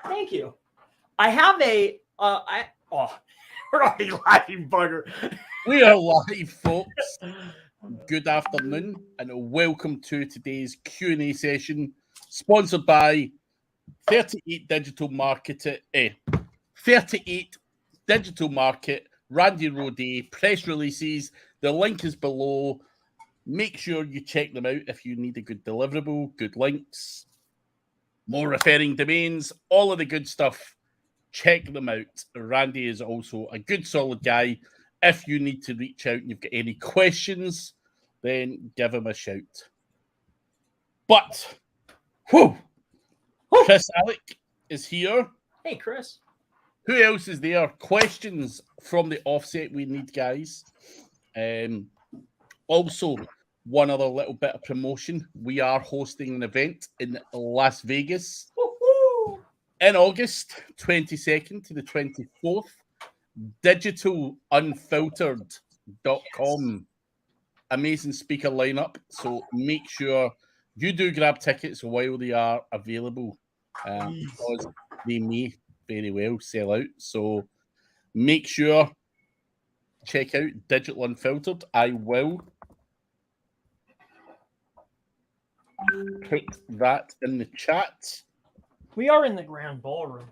Thank you. I have a. We're already laughing, bugger. We are live, folks. Good afternoon, and welcome to today's Q&A session, sponsored by 38 Digital Market. 38 Digital Market, Randy Roday, press releases. The link is below. Make sure you check them out if you need a good deliverable, good links, more referring domains, all of the good stuff. Check them out. Randy is also a good, solid guy. If you need to reach out and you've got any questions, then give him a shout. But, Chris Alec is here. Hey, Chris. Who else is there? Questions from the offset we need, guys. Also, one other little bit of promotion. We are hosting an event in Las Vegas in August 22nd to the 24th. Digitalunfiltered.com. Amazing speaker lineup. So make sure you do grab tickets while they are available, because they may very well sell out. So make sure check out Digital Unfiltered. I will put that in the chat. We are in the grand ballroom,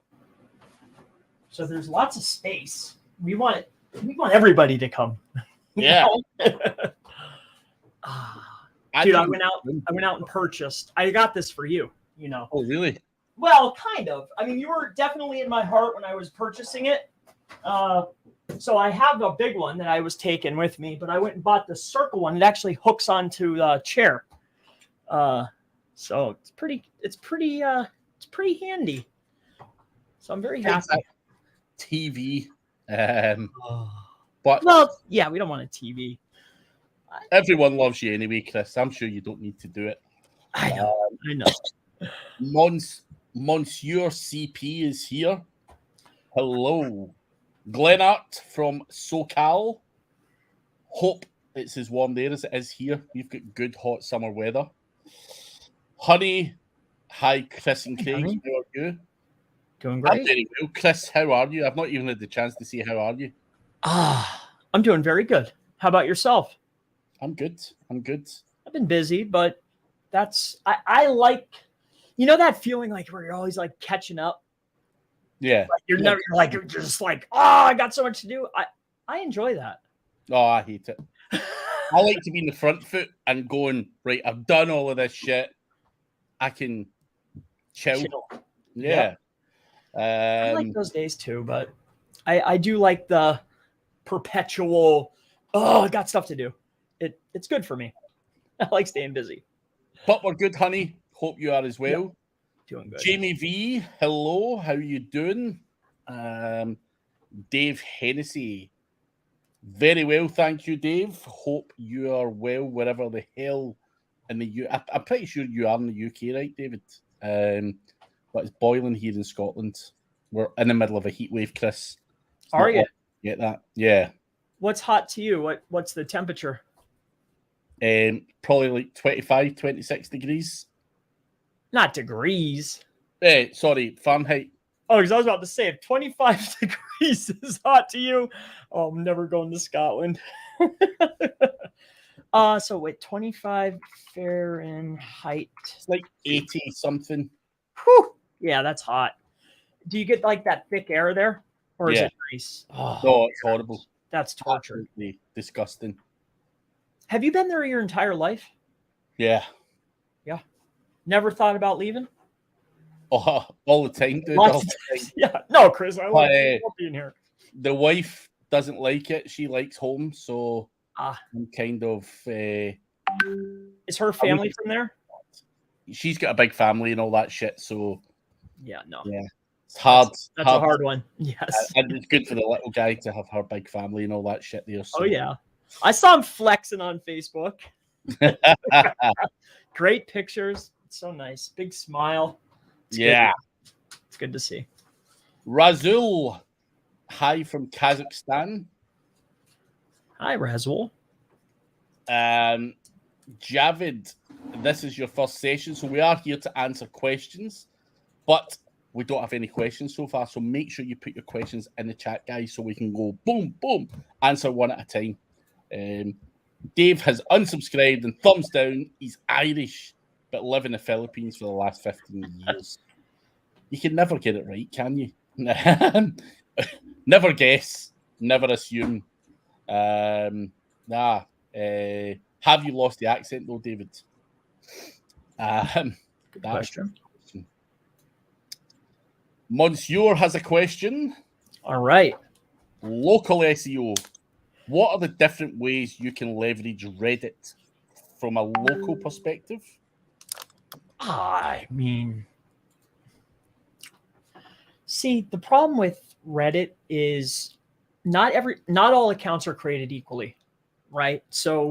so there's lots of space. We want everybody to come. Yeah. Dude, I went out and purchased. I got this for you. You know. Oh, really? Well, kind of. I mean, you were definitely in my heart when I was purchasing it. So I have a big one that I was taking with me, but I went and bought the circle one. It actually hooks onto the chair. So it's pretty handy. So I'm very happy. TV. But well, yeah, we don't want a TV. Everyone loves you anyway, Chris. I'm sure you don't need to do it. I know. Monsieur CP is here. Hello. Glenart from SoCal. Hope it's as warm there as it is here. We've got good hot summer weather. Honey, hi Chris and Craig. Honey. How are you? Doing great. I'm very well. Chris, how are you? I've not even had the chance to see how are you. I'm doing very good. How about yourself? I'm good. I've been busy, but I like, you know, that feeling like where you're always like catching up. Yeah. Like you're just like, I got so much to do. I enjoy that. Oh, I hate it. I like to be in the front foot and going, right, I've done all of this shit. I can chill. Yeah. I like those days too, but I do like the perpetual, I got stuff to do. It's good for me. I like staying busy. But we're good, honey. Hope you are as well. Yep. Doing good. Jamie V, hello. How you doing? Dave Hennessy. Very well, thank you, Dave. Hope you are well wherever the hell in the U. I'm pretty sure you are in the UK, right, David? But it's boiling here in Scotland. We're in the middle of a heat wave, Chris. Are you? Get that? Yeah. What's hot to you? What's the temperature? Probably like 25, 26 degrees. Not degrees. Sorry, Fahrenheit. Oh, because I was about to say, if 25 degrees is hot to you, I'm never going to Scotland. So wait, 25 Fahrenheit. It's like 80 something. Whew. Yeah, that's hot. Do you get like that thick air there? Or is it nice? No, it's horrible. That's torture. Absolutely disgusting. Have you been there your entire life? Yeah. Yeah. Never thought about leaving? Oh, all the time, dude. All the time. Yeah. No, Chris, I love being here. The wife doesn't like it. She likes home, so I'm kind of... Is her family from there? She's got a big family and all that shit, so... Yeah, no. Yeah. It's hard. That's a hard one. Yes. And it's good for the little guy to have her big family and all that shit there. So. Oh, yeah. I saw him flexing on Facebook. Great pictures. It's so nice. Big smile. It's good. It's good to see. Razul. Hi from Kazakhstan. Hi, Razul. Javid, this is your first session, so we are here to answer questions. But we don't have any questions so far. So make sure you put your questions in the chat, guys, so we can go boom, boom, answer one at a time. Dave has unsubscribed and thumbs down. He's Irish, but live in the Philippines for the last 15 years. You can never get it right, can you? Never guess, never assume. Have you lost the accent though, David? Good question. Monsieur has a question. All right. Local SEO. What are the different ways you can leverage Reddit from a local perspective? I mean, see, the problem with Reddit is not all accounts are created equally, right? So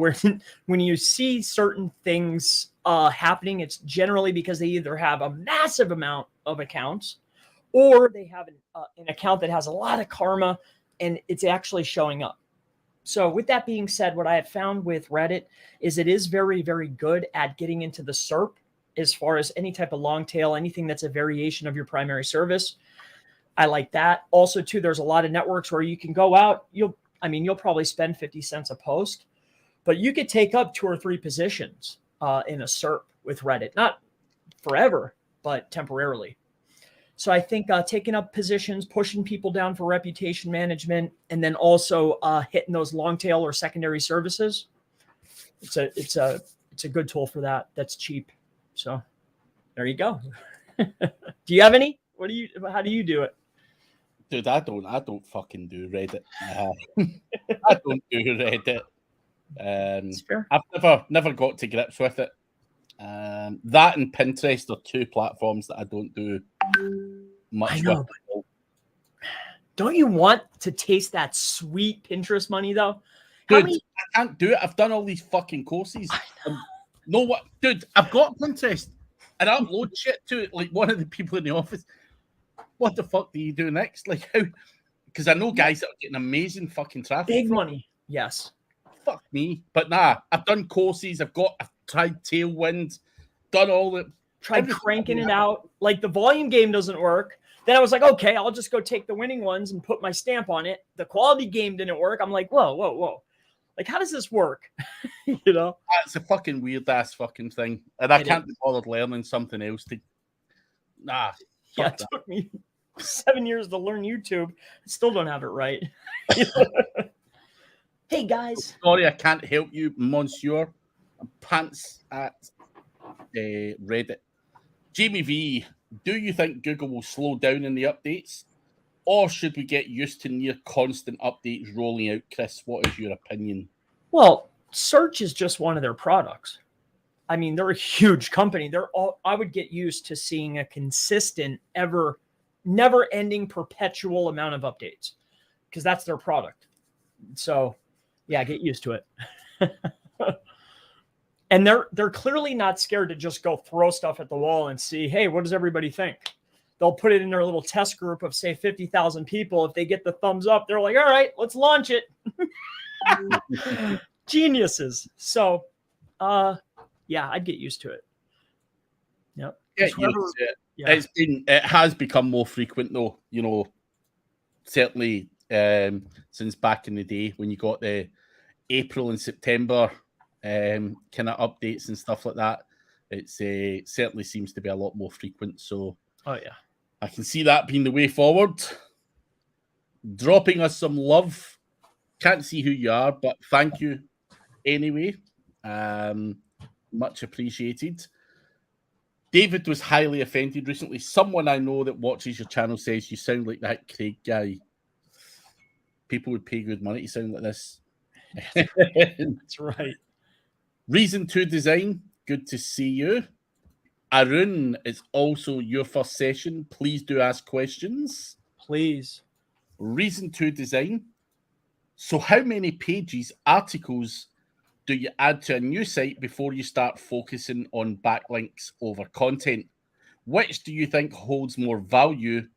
when you see certain things happening, it's generally because they either have a massive amount of accounts or they have an account that has a lot of karma and it's actually showing up. So with that being said, what I have found with Reddit is it is very, very good at getting into the SERP as far as any type of long tail, anything that's a variation of your primary service. I like that. Also, too, there's a lot of networks where you can go out. You'll probably spend 50 cents a post, but you could take up 2 or 3 positions in a SERP with Reddit. Not forever, but temporarily. So I think taking up positions, pushing people down for reputation management, and then also hitting those long tail or secondary services. It's a good tool for that. That's cheap. So there you go. Do you have any? How do you do it? Dude, I don't fucking do Reddit. I don't do Reddit. I've never got to grips with it. That and Pinterest are 2 platforms that I don't do much I know, with. Don't you want to taste that sweet Pinterest money though? Dude, I can't do it. I've done all these fucking courses. No, what, dude? I've got Pinterest and I upload shit to it. Like one of the people in the office. What the fuck do you do next? Like how? Because I know guys that are getting amazing fucking traffic. Big money, yes. Fuck me, but nah. I've done courses. I've tried Tailwind, done all the. Tried cranking it out. Like the volume game doesn't work. Then I was like, okay, I'll just go take the winning ones and put my stamp on it. The quality game didn't work. I'm like, whoa. Like, how does this work? You know? It's a fucking weird ass fucking thing. And I can't be bothered learning something else to. Nah. Yeah, it took me 7 years to learn YouTube. I still don't have it right. Hey, guys. Sorry, I can't help you, Monsieur. I'm pants at Reddit. Jamie V, do you think Google will slow down in the updates? Or should we get used to near constant updates rolling out, Chris? What is your opinion? Well, search is just one of their products. I mean, they're a huge company. I would get used to seeing a consistent, never-ending, perpetual amount of updates because that's their product. So, yeah, get used to it. And they're clearly not scared to just go throw stuff at the wall and see, hey, what does everybody think? They'll put it in their little test group of, say, 50,000 people. If they get the thumbs up, they're like, all right, let's launch it. Geniuses. So, yeah, I'd get used to it. Yep. It has become more frequent, though. You know, certainly since back in the day when you got the April and September kind of updates and stuff like that, it's certainly seems to be a lot more frequent. So, oh yeah, I can see that being the way forward. Dropping us some love. Can't see who you are, but thank you anyway. Much appreciated. David was highly offended recently. Someone I know that watches your channel says you sound like that Craig guy. People would pay good money to sound like this. That's right. Reason to Design, good to see you. Arun, it's also your first session. Please do ask questions. Please. Reason to Design. So how many pages, articles do you add to a new site before you start focusing on backlinks over content? Which do you think holds more value,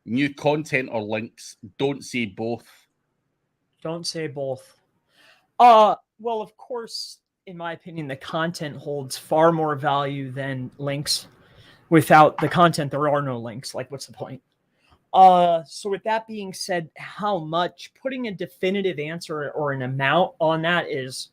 new content or links? Don't say both. Don't say both. Well, of course, in my opinion, the content holds far more value than links. Without the content, there are no links. Like, what's the point? So with that being said, how much, putting a definitive answer or an amount on that is,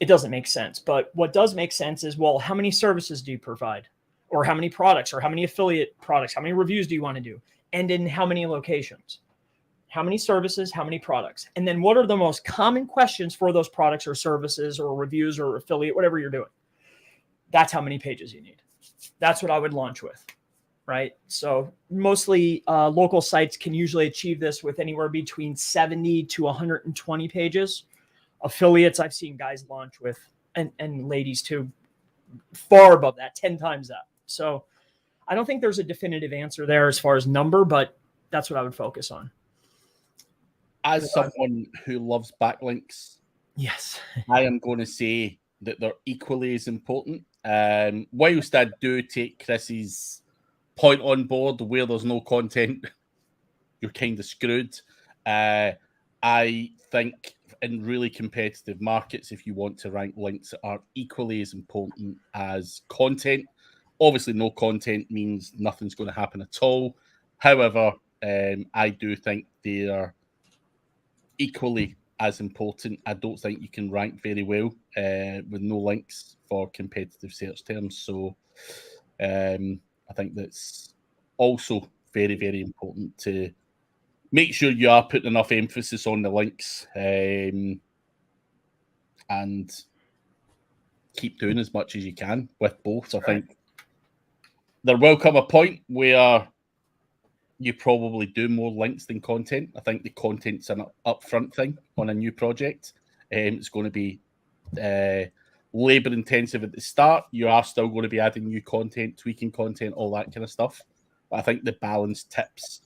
it doesn't make sense. But what does make sense is, well, how many services do you provide? Or how many products, or how many affiliate products, how many reviews do you want to do? And in how many locations? How many services, how many products? And then what are the most common questions for those products or services or reviews or affiliate, whatever you're doing? That's how many pages you need. That's what I would launch with, right? So mostly local sites can usually achieve this with anywhere between 70 to 120 pages. Affiliates, I've seen guys launch with, and ladies too, far above that, 10 times that. So I don't think there's a definitive answer there as far as number, but that's what I would focus on. As someone who loves backlinks, yes, I am going to say that they're equally as important. Whilst I do take Chris's point on board, where there's no content, you're kind of screwed. I think in really competitive markets, if you want to rank links that are equally as important as content, obviously no content means nothing's going to happen at all. However, I do think they are equally as important. I don't think you can rank very well with no links for competitive search terms. So I think that's also very, very important to make sure you are putting enough emphasis on the links and keep doing as much as you can with both. I think there will come a point where you probably do more links than content. I think the content's an upfront thing on a new project. It's going to be labor intensive at the start. You are still going to be adding new content, tweaking content, all that kind of stuff. But I think the balance tips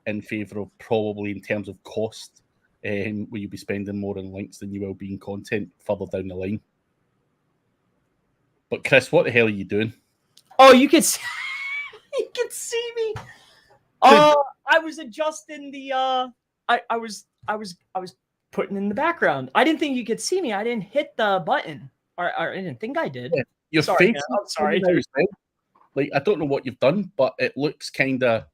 in favour of probably in terms of cost, where you'll be spending more on links than you will be in content further down the line. But Chris, what the hell are you doing? Oh, you can see, you can see me. I was adjusting the I was putting in the background. I didn't think you could see me. I didn't hit the button. Or I didn't think I did. Yeah, your sorry, face. I'm sorry. Like, I don't know what you've done, but it looks kind of...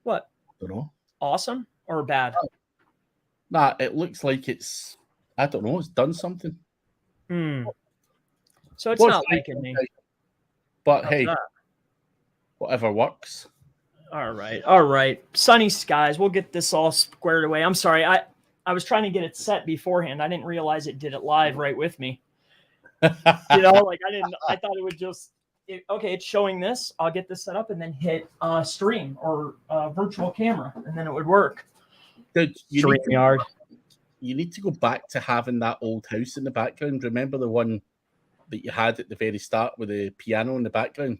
What? I don't know. Awesome or bad? Nah, it looks like it's... I don't know. It's done something. So it's not liking me. But hey, whatever works. All right. Sunny skies. We'll get this all squared away. I'm sorry. I was trying to get it set beforehand. I didn't realize it did it live right with me. You know, like I thought it would just, okay, it's showing this. I'll get this set up and then hit stream or virtual camera, and then it would work. Dude, you need to go back to having that old house in the background. Remember the one that you had at the very start with the piano in the background?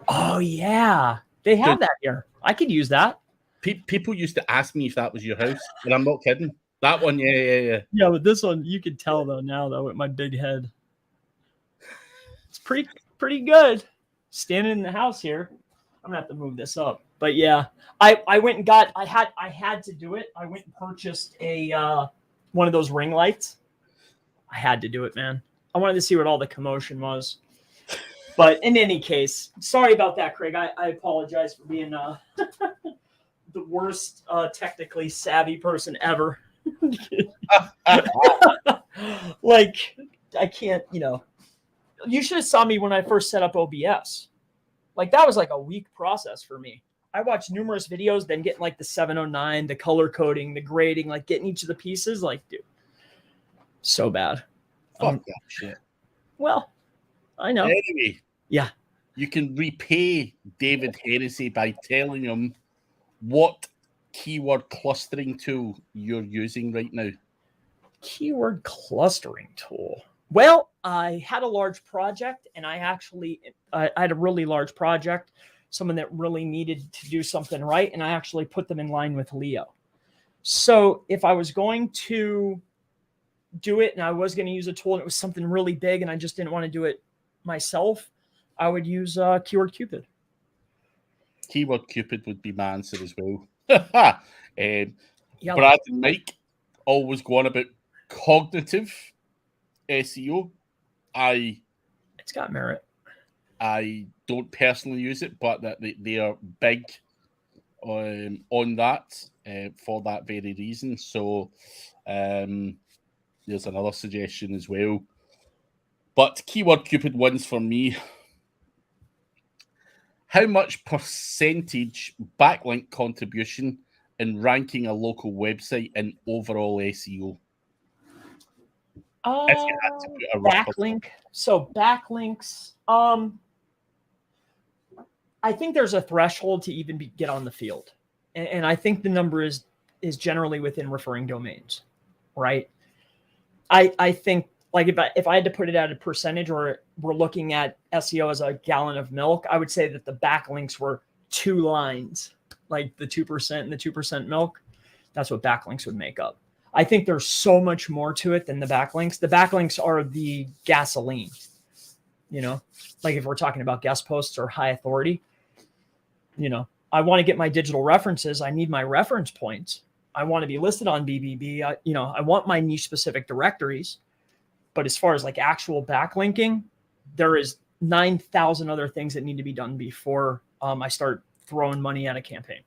Oh, yeah. They have that here. I could use that. People used to ask me if that was your house, and I'm not kidding. That one, yeah. Yeah, but this one, you can tell, though, now, though, with my big head. It's pretty good. Standing in the house here. I'm going to have to move this up. But, yeah, I went and got, I had to do it. I went and purchased one of those ring lights. I had to do it, man. I wanted to see what all the commotion was. But in any case, sorry about that, Craig. I apologize for being the worst technically savvy person ever. Like, I can't, you should have saw me when I first set up OBS. Like, that was like a week process for me. I watched numerous videos, then getting like the 709, the color coding, the grading, like getting each of the pieces. Like, dude, so bad. Fuck that shit. Well, I know. Anyway, yeah, you can repay David Hennessy by telling him what keyword clustering tool you're using right now. Keyword clustering tool. Well, I had a large project, and I had a really large project, someone that really needed to do something right, and I actually put them in line with Leo. So if I was going to do it and I was going to use a tool and it was something really big and I just didn't want to do it myself, I would use Keyword Cupid. Keyword Cupid would be my answer as well. Brad and Mike always go on about cognitive SEO. It's got merit. I don't personally use it, but that they are big on that for that very reason. So there's another suggestion as well. But Keyword Cupid wins for me. How much percentage backlink contribution in ranking a local website in overall SEO? If you had to put a rough Backlink. So backlinks. I think there's a threshold to even get on the field, and I think the number is generally within referring domains, right? I think, like, if I had to put it at a percentage, or we're looking at SEO as a gallon of milk, I would say that the backlinks were 2 lines, like the 2% and the 2% milk. That's what backlinks would make up. I think there's so much more to it than the backlinks. The backlinks are the gasoline, like if we're talking about guest posts or high authority, I want to get my digital references. I need my reference points. I want to be listed on BBB. I want my niche specific directories. But as far as like actual backlinking, there is 9,000 other things that need to be done before I start throwing money at a campaign,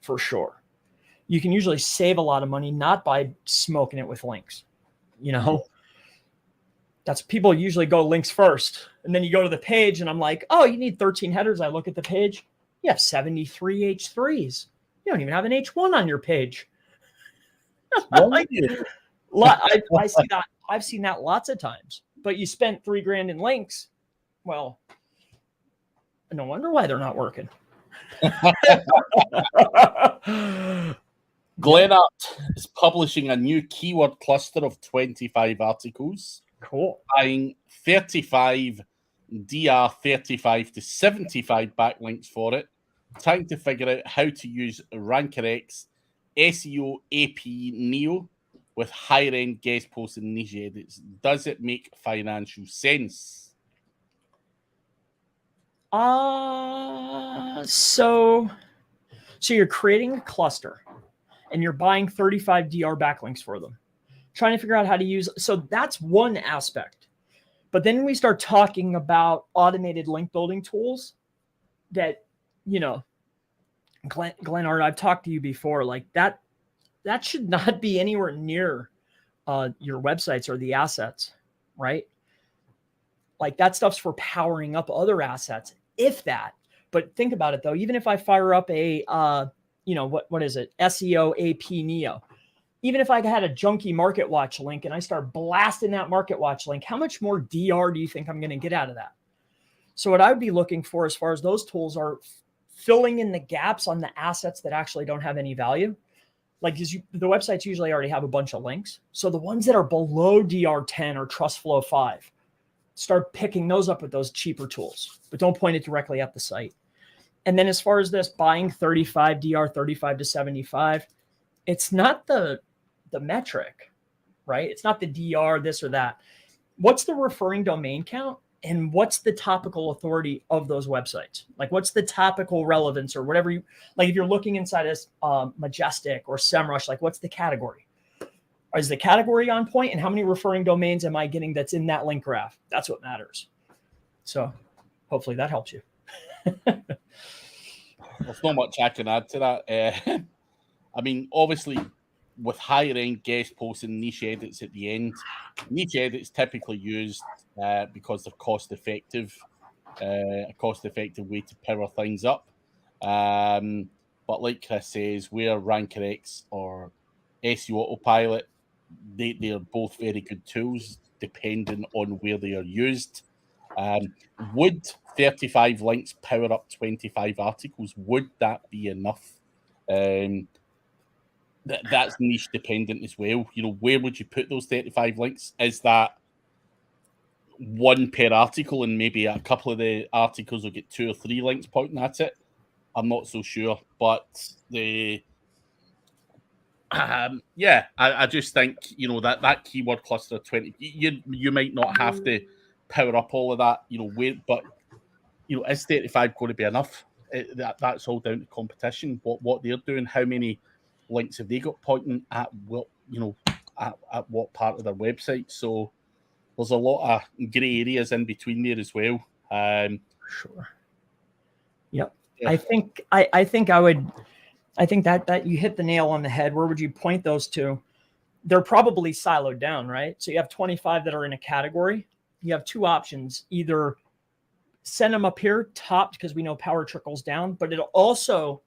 for sure. You can usually save a lot of money, not by smoking it with links. That's, people usually go links first. And then you go to the page and I'm like, oh, you need 13 headers. I look at the page. You have 73 H3s. You don't even have an H1 on your page. I see that. I've seen that lots of times. But you spent $3,000 in links. Well, no wonder why they're not working. Glenart is publishing a new keyword cluster of 25 articles. Cool. Buying 35 DR 35 to 75 backlinks for it. Trying to figure out how to use RankerX SEO AP Neo with higher end guest posts and niche edits. Does it make financial sense? So you're creating a cluster and you're buying 35 DR backlinks for them, trying to figure out how to use. So that's one aspect. But then we start talking about automated link building tools that, Glenart, I've talked to you before, like that should not be anywhere near your websites or the assets, right? Like that stuff's for powering up other assets, if that. But think about it though, even if I fire up a, what is it? SEO AP Neo. Even if I had a junky Market Watch link and I start blasting that Market Watch link, how much more DR do you think I'm going to get out of that? So what I would be looking for as far as those tools are filling in the gaps on the assets that actually don't have any value. Like the websites usually already have a bunch of links. So the ones that are below DR10 or TrustFlow 5, start picking those up with those cheaper tools, but don't point it directly at the site. And then as far as this buying 35 DR 35 to 75, it's not the metric, right? It's not the DR this or that. What's the referring domain count? And what's the topical authority of those websites? Like what's the topical relevance or whatever you, like if you're looking inside as Majestic or SEMrush, like what's the category? Is the category on point? And how many referring domains am I getting that's in that link graph? That's what matters. So hopefully that helps you. There's not much I can add to that. I mean, obviously, with higher end guest posts and niche edits at the end, niche edits typically used because they're cost effective, a cost effective way to power things up. But like Chris says, where RankerX or SEO Autopilot, they are both very good tools depending on where they are used. Would 35 links power up 25 articles? Would that be enough? That's niche dependent as well. Where would you put those 35 links? Is that one per article and maybe a couple of the articles will get 2 or 3 links pointing at it? I'm not so sure. But I just think, that keyword cluster of 20, you might not have to power up all of that, but is 35 going to be enough? That's all down to competition, what they're doing, how many links have they got pointing at what, at what part of their website. So there's a lot of grey areas in between there as well. Sure. Yep. Yeah. I think that you hit the nail on the head. Where would you point those to? They're probably siloed down, right? So you have 25 that are in a category. You have two options: either send them up here topped because we know power trickles down, but it'll also,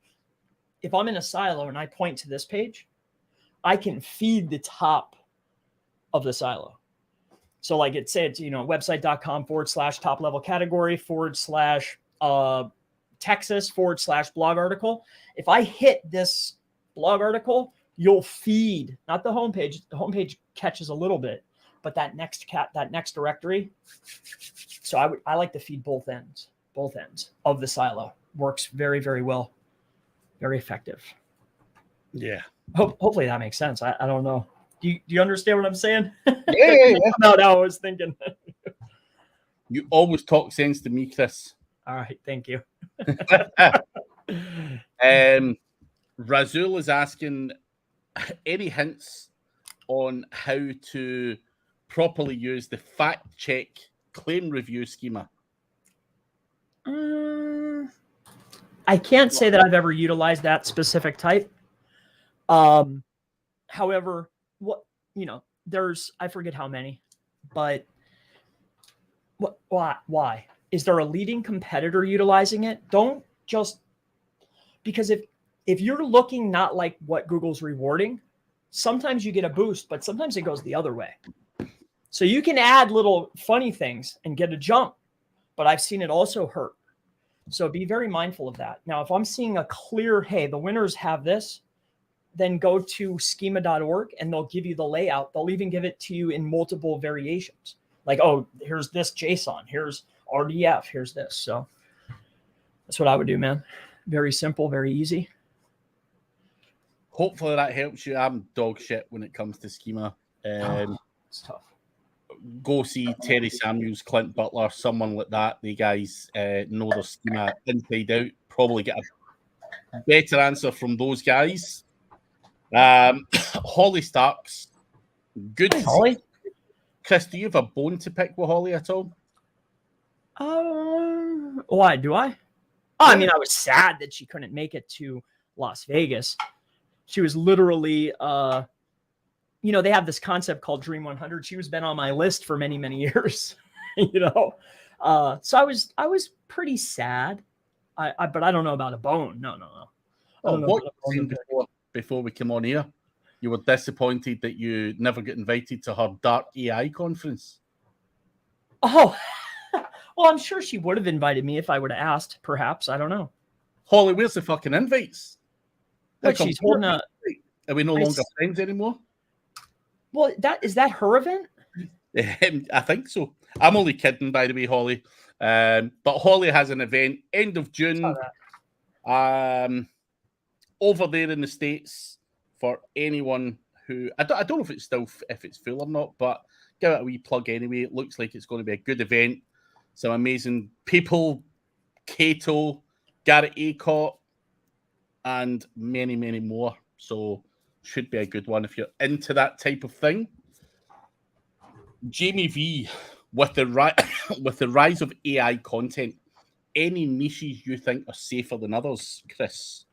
if I'm in a silo and I point to this page, I can feed the top of the silo. So like it said, website.com/top level category / Texas / blog article. If I hit this blog article, you'll feed, not the homepage. The homepage catches a little bit, but that next directory. So I like to feed both ends of the silo. Works very, very well. Very effective. Yeah. Hopefully that makes sense. I don't know. Do you understand what I'm saying? Yeah. About how I was thinking. You always talk sense to me, Chris. All right, thank you. Razul is asking any hints on how to properly use the fact check claim review schema. I can't say that I've ever utilized that specific type. However, there's, I forget how many, but why? Is there a leading competitor utilizing it? Don't just, because if you're looking not like what Google's rewarding, sometimes you get a boost, but sometimes it goes the other way. So you can add little funny things and get a jump, but I've seen it also hurt. So be very mindful of that. Now, if I'm seeing a clear, hey, the winners have this, then go to schema.org and they'll give you the layout. They'll even give it to you in multiple variations. Like, oh, here's this JSON, here's RDF, here's this. So that's what I would do, man. Very simple, very easy. Hopefully that helps you. I'm dog shit when it comes to schema. It's tough. Go see Terry Samuels, Clint Butler, someone like that. The guys know their schema inside out. Probably get a better answer from those guys. Holly Starks. Good. Hey, Holly. Chris, do you have a bone to pick with Holly at all? Why do I? Oh, I mean, I was sad that she couldn't make it to Las Vegas. She was literally, they have this concept called Dream 100. She was been on my list for many, many years, So I was pretty sad. But I don't know about a bone. No. Before we come on here, you were disappointed that you never get invited to her Dark AI conference. Oh, well, I'm sure she would have invited me if I would have asked. Perhaps, I don't know. Holly, where's the fucking invites? What, she's holding a... Are we no longer friends anymore? Well, is that her event? I think so. I'm only kidding, by the way, Holly. But Holly has an event end of June. Over there in the States for anyone who I don't know if it's full or not, but give it a wee plug anyway. It looks like it's going to be a good event. Some amazing people, Cato, Garrett Acott, and many, many more. So should be a good one if you're into that type of thing. Jamie V, with the rise of AI content, any niches you think are safer than others, Chris?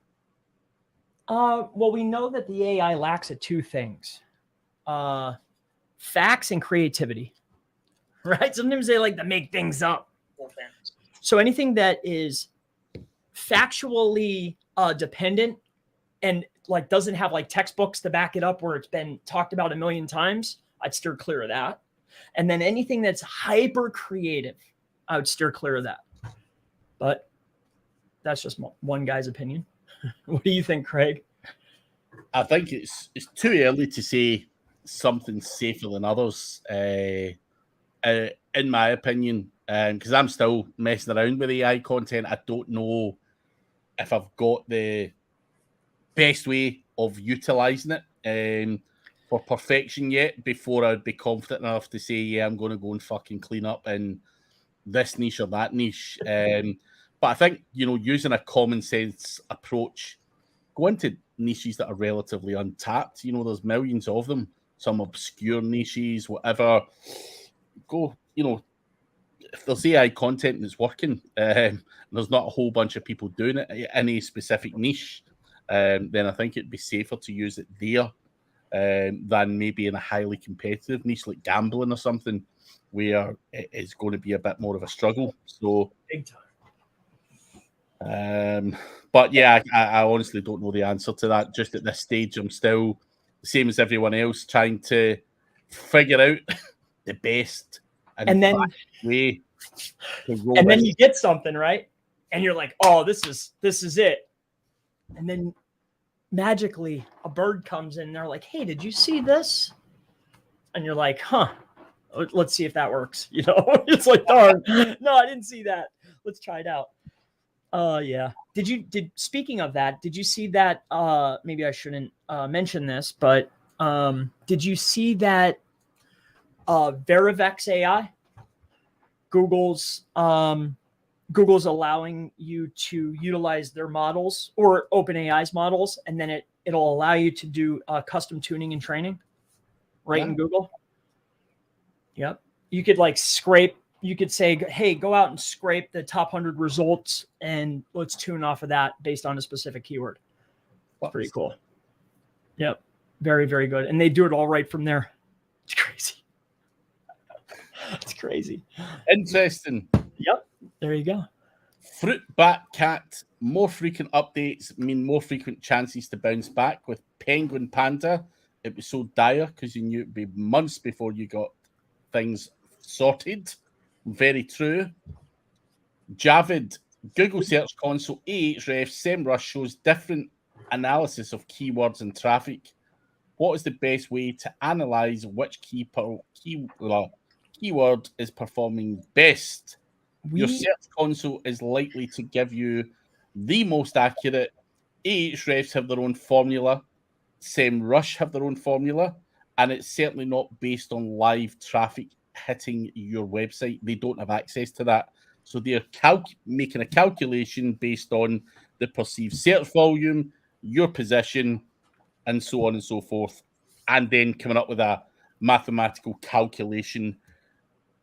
Well, we know that the AI lacks at two things: facts and creativity. Right? Sometimes they like to make things up. So anything that is factually dependent and like doesn't have like textbooks to back it up where it's been talked about a million times, I'd steer clear of that. And then anything that's hyper creative, I would steer clear of that. But that's just one guy's opinion. What do you think, Craig? I think it's too early to say something safer than others, in my opinion, because I'm still messing around with AI content. I don't know if I've got the best way of utilizing it for perfection yet before I'd be confident enough to say, yeah, I'm going to go and fucking clean up in this niche or that niche. But I think, using a common sense approach, go into niches that are relatively untapped. There's millions of them, some obscure niches, whatever. Go, if there's AI content that's working, there's not a whole bunch of people doing it in a specific niche, then I think it'd be safer to use it there than maybe in a highly competitive niche like gambling or something, where it is going to be a bit more of a struggle. So, Big time. but yeah, I honestly don't know the answer to that. Just at this stage, I'm still the same as everyone else, trying to figure out the best And then way to roll and then this. you get something, right? And you're like, oh, this is it. And then magically a bird comes in and they're like, hey, did you see this? And you're like, huh, let's see if that works. You know, it's like, darn, no, I didn't see that. Let's try it out. Yeah. Speaking of that, did you see that? Maybe I shouldn't mention this, but did you see that Verivex AI? Google's allowing you to utilize their models or OpenAI's models, and then it'll allow you to do custom tuning and training right in Google. Yep. You could you could say, hey, go out and scrape the top 100 results and let's tune off of that based on a specific keyword. Pretty cool. Yep. Very, very good. And they do it all right from there. It's crazy. It's crazy. Interesting. Yep. There you go. Fruit bat cat. More frequent updates mean more frequent chances to bounce back. With penguin panda, it was so dire because you knew it'd be months before you got things sorted. Very true. Javid, Google Search Console, Ahrefs, SEMrush shows different analysis of keywords and traffic. What is the best way to analyze which keyword is performing best? Your Search Console is likely to give you the most accurate. Ahrefs have their own formula. SEMrush have their own formula. And it's certainly not based on live traffic hitting your website. They don't have access to that. So they're making a calculation based on the perceived search volume, your position, and so on and so forth, and then coming up with a mathematical calculation.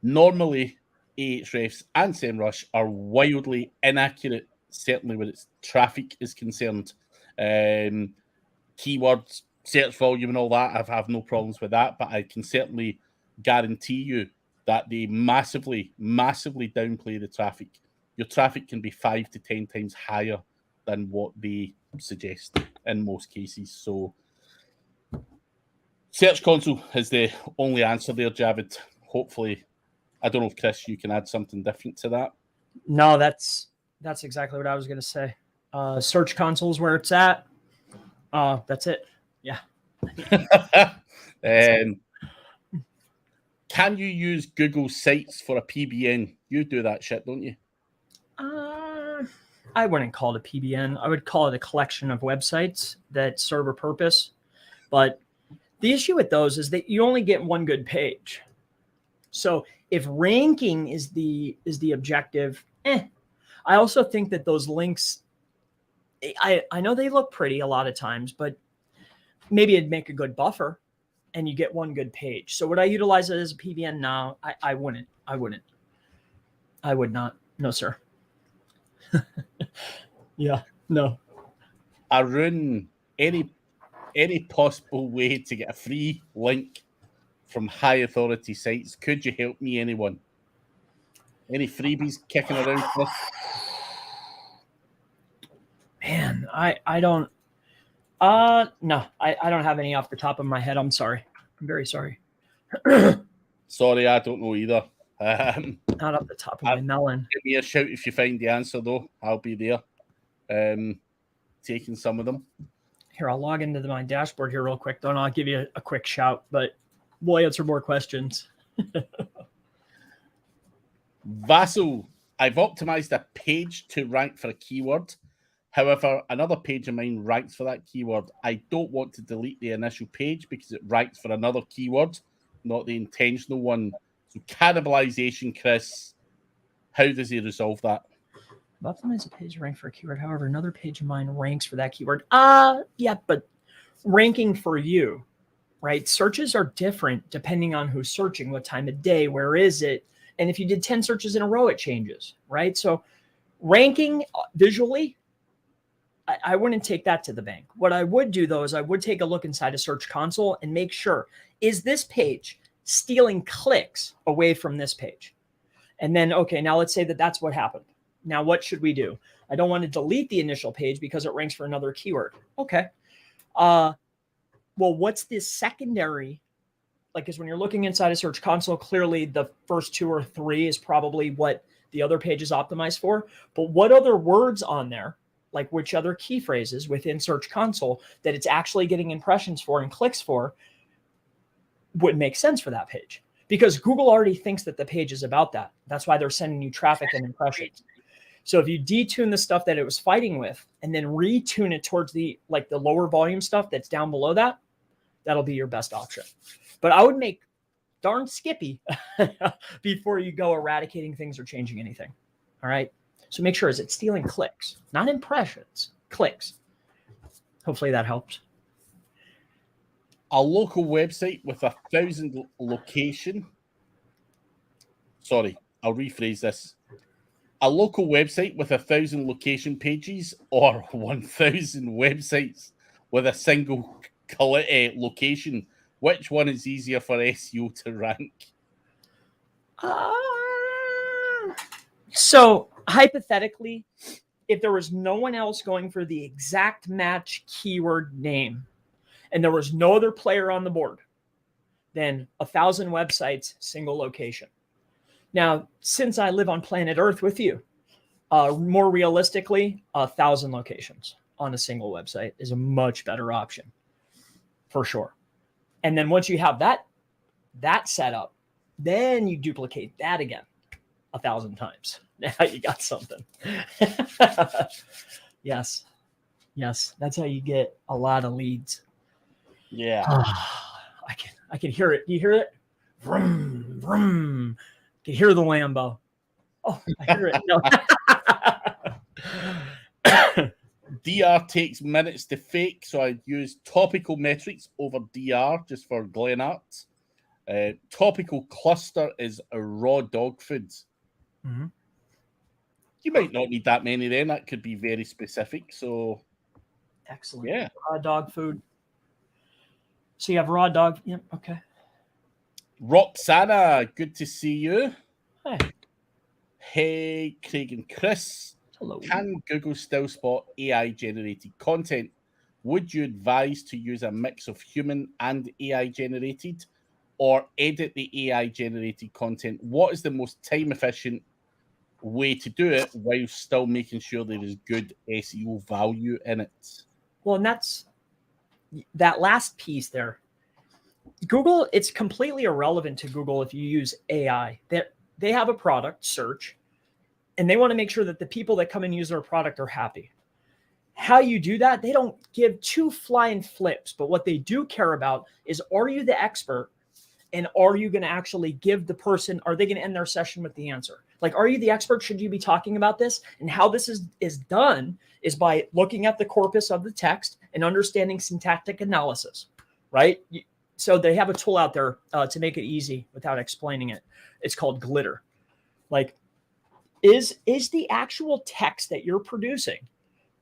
Normally, Ahrefs and SEMrush are wildly inaccurate, certainly when its traffic is concerned. Keywords, search volume, and all that, I have no problems with that, but I can certainly guarantee you that they massively, massively downplay the traffic. Your traffic can be 5 to 10 times higher than what they suggest in most cases. So Search Console is the only answer there, Javid. Hopefully, I don't know if Chris, you can add something different to that. No, that's exactly what I was going to say. Search Console is where it's at. That's it. Yeah. Can you use Google Sites for a PBN? You do that shit, don't you? I wouldn't call it a PBN. I would call it a collection of websites that serve a purpose. But the issue with those is that you only get one good page. So if ranking is the objective, I also think that those links, I know they look pretty a lot of times, but maybe it'd make a good buffer and you get one good page. So would I utilize it as a PBN? No, I wouldn't. I would not. No, sir. Yeah, no. Arun, any possible way to get a free link from high authority sites? Could you help me, anyone? Any freebies kicking around, Chris? Man, I don't. No, I don't have any off the top of my head. I'm sorry. I'm very sorry. Sorry, I don't know either. Not off the top of my melon. Give me a shout if you find the answer, though. I'll be there, taking some of them. Here, I'll log into my dashboard here real quick, though, and I'll give you a quick shout, but we'll answer more questions. Vassal, I've optimized a page to rank for a keyword. However, another page of mine ranks for that keyword. I don't want to delete the initial page because it ranks for another keyword, not the intentional one. So cannibalization, Chris, how does he resolve that? I've optimized a page to rank for a keyword. However, another page of mine ranks for that keyword. Yeah, but ranking for you, right? Searches are different depending on who's searching, what time of day, where is it, And if you did 10 searches in a row, it changes, right? So ranking visually, I wouldn't take that to the bank. What I would do, though, is I would take a look inside a Search Console and make sure, is this page stealing clicks away from this page? And then, okay, now let's say that that's what happened. Now, what should we do? I don't want to delete the initial page because it ranks for another keyword. Okay. Well, what's this secondary? Like, because when you're looking inside a Search Console, clearly the first 2 or 3 is probably what the other page is optimized for. But what other words on there, like which other key phrases within Search Console that it's actually getting impressions for and clicks for, would make sense for that page? Because Google already thinks that the page is about that. That's why they're sending you traffic and impressions. So if you detune the stuff that it was fighting with and then retune it towards the lower volume stuff that's down below that, that'll be your best option. But I would make darn skippy before you go eradicating things or changing anything. All right. So make sure, is it stealing clicks, not impressions, clicks. Hopefully that helps. A local website with 1,000 location. Sorry, I'll rephrase this. A local website with 1,000 location pages or 1,000 websites with a single location. Which one is easier for SEO to rank? So hypothetically, if there was no one else going for the exact match keyword name and there was no other player on the board, then 1,000 websites, single location. Now, since I live on planet Earth with you, more realistically, 1,000 locations on a single website is a much better option, for sure. And then once you have that set up, then you duplicate that again 1,000 times. Now you got something. Yes. That's how you get a lot of leads. Yeah. I can hear it. You hear it? Vroom, vroom. I can hear the Lambo. Oh, I hear it. No. DR takes minutes to fake, so I'd use topical metrics over DR just for Glen Art. Topical cluster is a raw dog food. Mm-hmm. You might not need that many then. That could be very specific. So, excellent. Yeah. Raw dog food. So you have raw dog. Yeah. Okay. Roxana, good to see you. Hi. Hey, Craig and Chris. Hello. Can Google still spot AI-generated content? Would you advise to use a mix of human and AI-generated or edit the AI-generated content? What is the most time-efficient way to do it while still making sure there is good SEO value in it? Well, and that's that last piece there. Google, it's completely irrelevant to Google if you use AI. They have a product, search, and they want to make sure that the people that come and use their product are happy. How you do that, they don't give 2 flying flips, but what they do care about is, are you the expert? And are you going to actually give the person, are they going to end their session with the answer? Like, are you the expert? Should you be talking about this? And how this is done is by looking at the corpus of the text and understanding syntactic analysis, right? So they have a tool out there to make it easy without explaining it. It's called Glitter. Like, is the actual text that you're producing,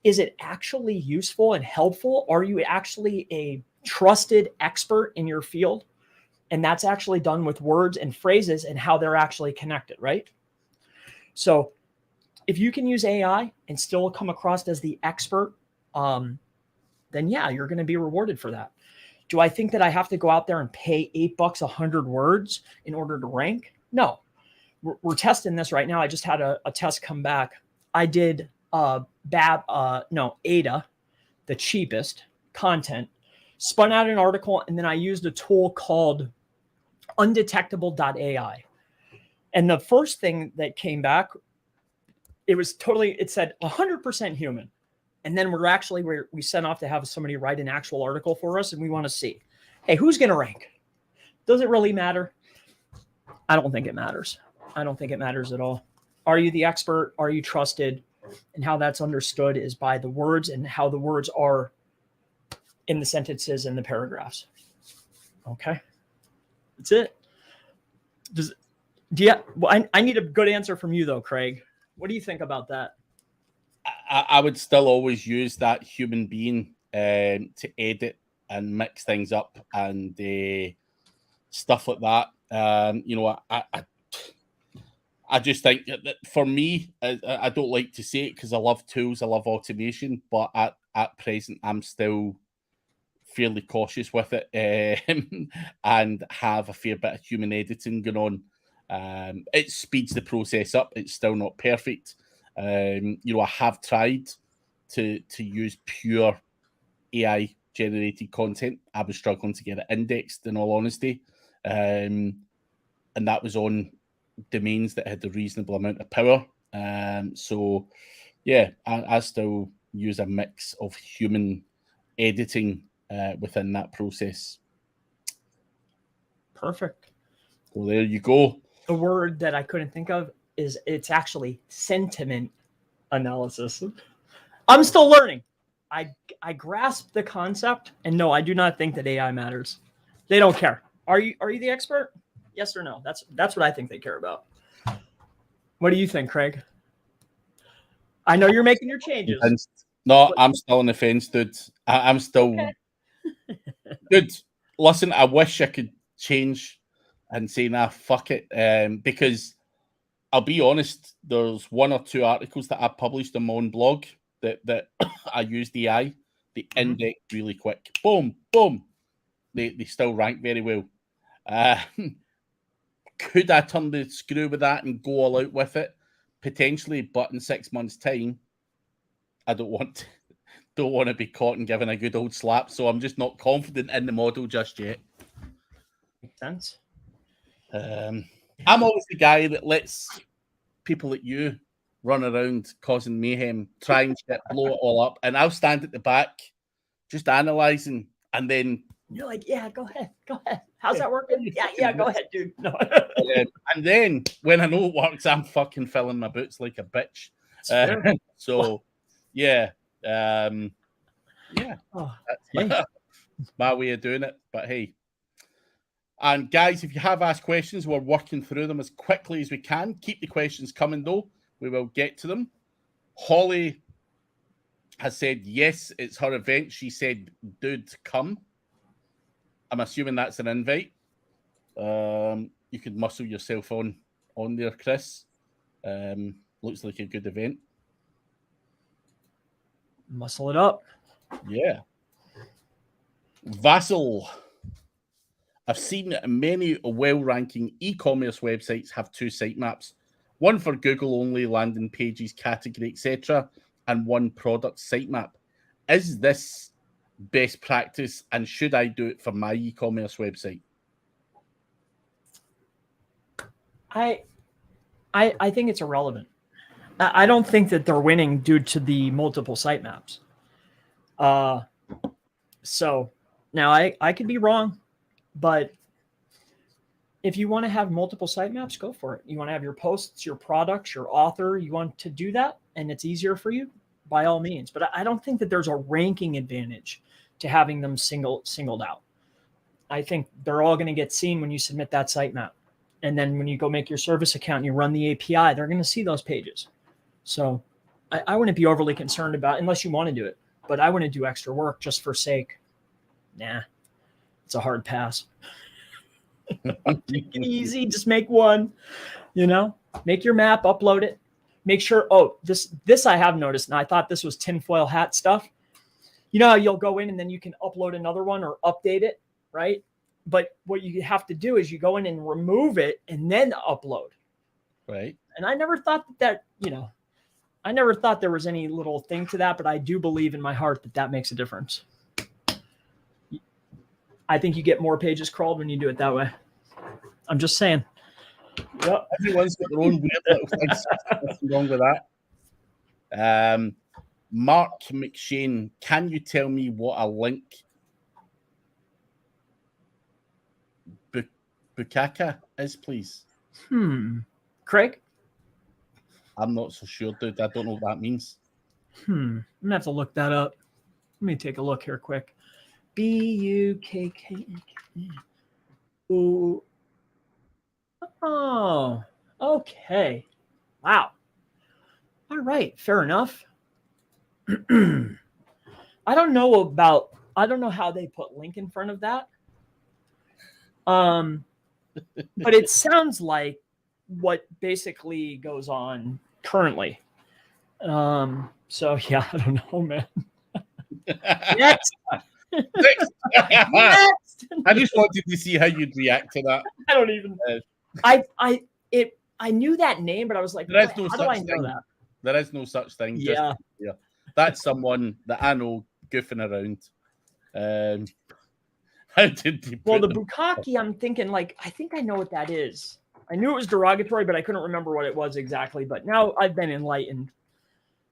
is it actually useful and helpful? Are you actually a trusted expert in your field? And that's actually done with words and phrases and how they're actually connected, right? So if you can use AI and still come across as the expert, then yeah, you're going to be rewarded for that. Do I think that I have to go out there and pay $8 100 words in order to rank? No. We're testing this right now. I just had a test come back. I did ADA, the cheapest content, spun out an article, and then I used a tool called undetectable.ai. And the first thing that came back, it said 100% human. And then we sent off to have somebody write an actual article for us. And we want to see, hey, who's going to rank? Does it really matter? I don't think it matters. I don't think it matters at all. Are you the expert? Are you trusted? And how that's understood is by the words and how the words are in the sentences and the paragraphs. Okay. That's it. Well, I need a good answer from you though, Craig. What do you think about that? I would still always use that human being to edit and mix things up and stuff like that. I just think that for me, I don't like to say it because I love tools, I love automation, but at present, I'm still fairly cautious with it and have a fair bit of human editing going on. It speeds the process up. It's still not perfect. I have tried to use pure AI generated content. I was struggling to get it indexed, in all honesty, and that was on domains that had a reasonable amount of power. So, yeah, I still use a mix of human editing within that process. Perfect. Well, there you go. The word that I couldn't think of is it's actually sentiment analysis. I'm still learning. I grasp the concept, and no, I do not think that AI matters. They don't care. Are you the expert? Yes or no? That's what I think they care about. What do you think, Craig? I know you're making your changes. No, I'm still on the fence, dude. I'm still dude. Listen, I wish I could change and say, nah, fuck it. Because I'll be honest, there's one or two articles that I published on my own blog that I used AI. They index really quick. Boom, boom. They still rank very well. Could I turn the screw with that and go all out with it? Potentially, but in 6 months' time, I don't want to be caught and given a good old slap. So I'm just not confident in the model just yet. Makes sense. I'm always the guy that lets people like you run around causing mayhem, try and shit, blow it all up, and I'll stand at the back just analysing, and then you're like, yeah, go ahead. How's that working? Yeah, go ahead, dude. No. And then when I know it works, I'm fucking filling my boots like a bitch. So, yeah. Oh, that's my way of doing it. But hey. And guys, if you have asked questions, we're working through them as quickly as we can. Keep the questions coming, though. We will get to them. Holly has said, yes, it's her event. She said, dude, come. I'm assuming that's an invite. You could muscle yourself on there, Chris. Looks like a good event. Muscle it up. Yeah. Vassal. I've seen many well-ranking e-commerce websites have two sitemaps, one for Google only landing pages, category, etc., and one product sitemap. Is this best practice, and should I do it for my e-commerce website? I think it's irrelevant. I don't think that they're winning due to the multiple sitemaps. So now I could be wrong, but if you want to have multiple sitemaps, go for it. You want to have your posts, your products, your author, you want to do that, and it's easier for you, by all means. But I don't think that there's a ranking advantage to having them singled out. I think they're all going to get seen when you submit that sitemap. And then when you go make your service account and you run the API, they're going to see those pages. So I wouldn't be overly concerned about it unless you want to do it. But I wouldn't do extra work just for sake. Nah, it's a hard pass. Take it easy. Just make one, make your map, upload it. Make sure, this I have noticed, and I thought this was tinfoil hat stuff. You know how you'll go in and then you can upload another one or update it, right? But what you have to do is you go in and remove it and then upload. Right. And I never thought that I never thought there was any little thing to that, but I do believe in my heart that makes a difference. I think you get more pages crawled when you do it that way. I'm just saying. Yep. Everyone's got their own weird little things. Nothing wrong with that. Mark McShane, can you tell me what a link Bukaka is, please? Craig? I'm not so sure, dude. I don't know what that means. I'm gonna have to look that up. Let me take a look here quick. Bukka. Oh, okay. Wow. All right. Fair enough. I don't know how they put link in front of that. But it sounds like what basically goes on currently. So yeah, I don't know, man. Next. Next. Next. I just wanted to see how you'd react to that. I don't even. I knew that name, but I was like, There is how no do such I know thing. that? There is no such thing. Yeah. Just, that's someone that I know goofing around. How did they Well, put the them? bukkake, I'm thinking I think I know what that is. I knew it was derogatory, but I couldn't remember what it was exactly. But now I've been enlightened.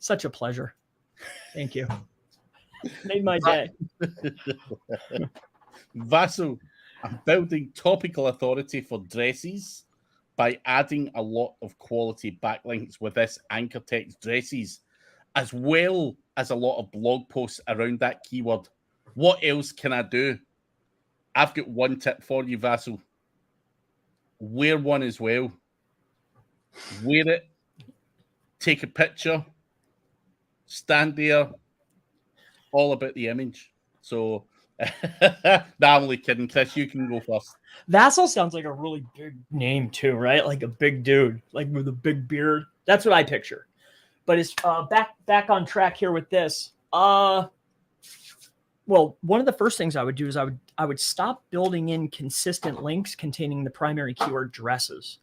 Such a pleasure. Thank you. Made my day. Vassal, I'm building topical authority for dresses by adding a lot of quality backlinks with this anchor text dresses, as well as a lot of blog posts around that keyword. What else can I do? I've got one tip for you, Vassal. Wear one as well. Wear it. Take a picture. Stand there. All about the image. So, nah, I'm only kidding. Chris, you can go first. Vassal sounds like a really big name too, right? Like a big dude, like with a big beard. That's what I picture. But it's back on track here with this. Well, one of the first things I would do is I would stop building in consistent links containing the primary keyword dresses.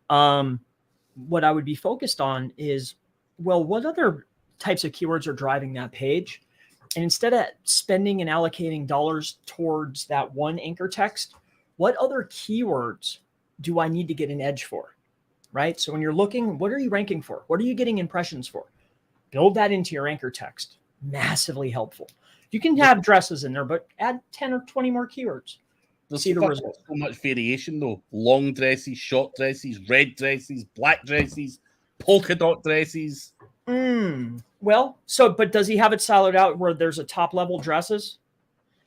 What I would be focused on is, well, what other types of keywords are driving that page? And instead of spending and allocating dollars towards that one anchor text, what other keywords do I need to get an edge for? Right? So when you're looking, what are you ranking for? What are you getting impressions for? Build that into your anchor text. Massively helpful. You can have dresses in there, but add 10 or 20 more keywords. There's See the so result. much variation, though. Long dresses, short dresses, red dresses, black dresses, polka dot dresses. Well, but does he have it siloed out where there's a top level dresses?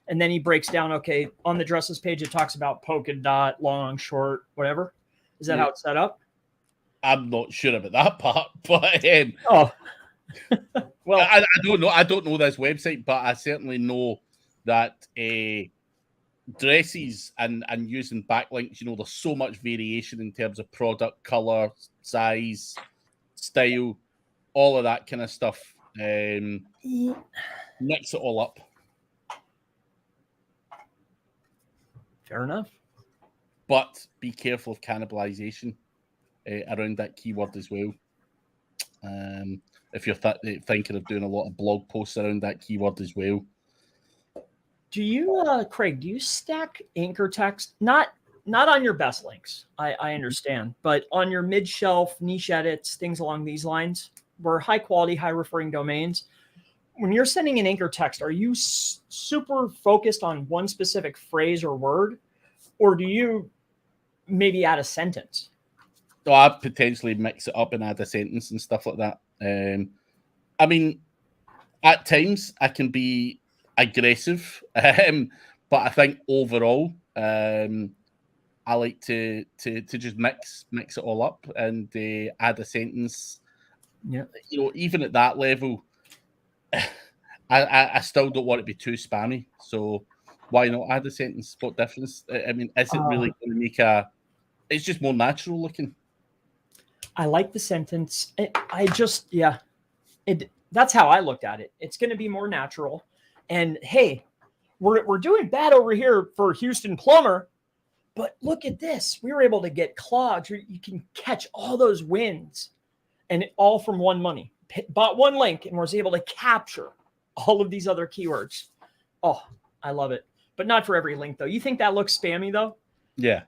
And then he breaks down, okay, on the dresses page, it talks about polka dot, long, short, whatever. Is that how it's set up? I'm not sure about that part, but well, I don't know. I don't know this website, but I certainly know that dresses and using backlinks, there's so much variation in terms of product, color, size, style, all of that kind of stuff. Mix it all up. Fair enough. But be careful of cannibalization around that keyword as well. If you're thinking of doing a lot of blog posts around that keyword as well. Do you, Craig, do you stack anchor text? Not on your best links, I understand, but on your mid-shelf, niche edits, things along these lines, where high quality, high referring domains, when you're sending an anchor text, are you super focused on one specific phrase or word, or do you maybe add a sentence? So I potentially mix it up and add a sentence and stuff like that. I mean, at times I can be aggressive, but I think overall, I like to just mix it all up and add a sentence. Yeah, even at that level, I still don't want it to be too spammy. So why not add a sentence? What difference? I mean, is it really going to make it's just more natural looking. I like the sentence. That's how I looked at it. It's going to be more natural. And hey, we're doing bad over here for Houston Plumber, but look at this. We were able to get clogs. You can catch all those wins, and all from one money. Bought one link and was able to capture all of these other keywords. Oh, I love it. But not for every link, though. You think that looks spammy, though? Yeah.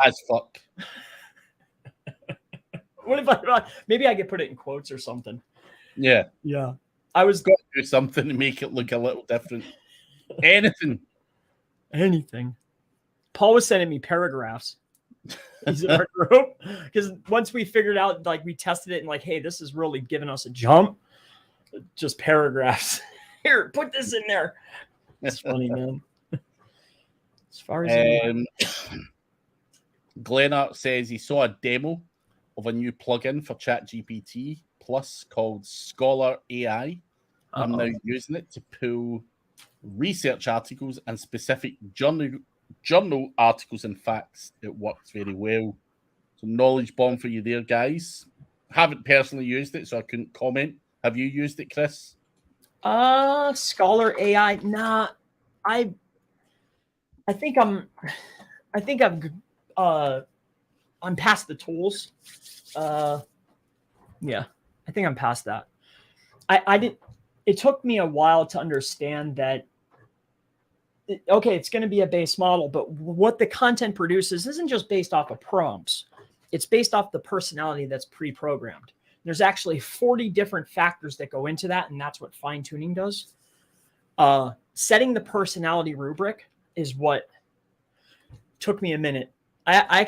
As fuck. What if maybe I could put it in quotes or something? Yeah. Yeah. I was got to do something to make it look a little different. Anything. Paul was sending me paragraphs. He's in our group because once we figured out, we tested it and hey, this is really giving us a jump. Just paragraphs. Here, put this in there. It's funny, man. As far as Glenart says he saw a demo of a new plugin for ChatGPT Plus called Scholar AI. I'm now using it to pull research articles and specific journal articles and facts. It works very well. So knowledge bomb for you there, guys. Haven't personally used it, so I couldn't comment. Have you used it, Chris? Scholar AI. Nah, I think I'm past the tools. Yeah, I think I'm past that. It took me a while to understand that, okay, it's going to be a base model, but what the content produces isn't just based off of prompts. It's based off the personality that's pre-programmed. There's actually 40 different factors that go into that, and that's what fine-tuning does. Setting the personality rubric is what took me a minute. I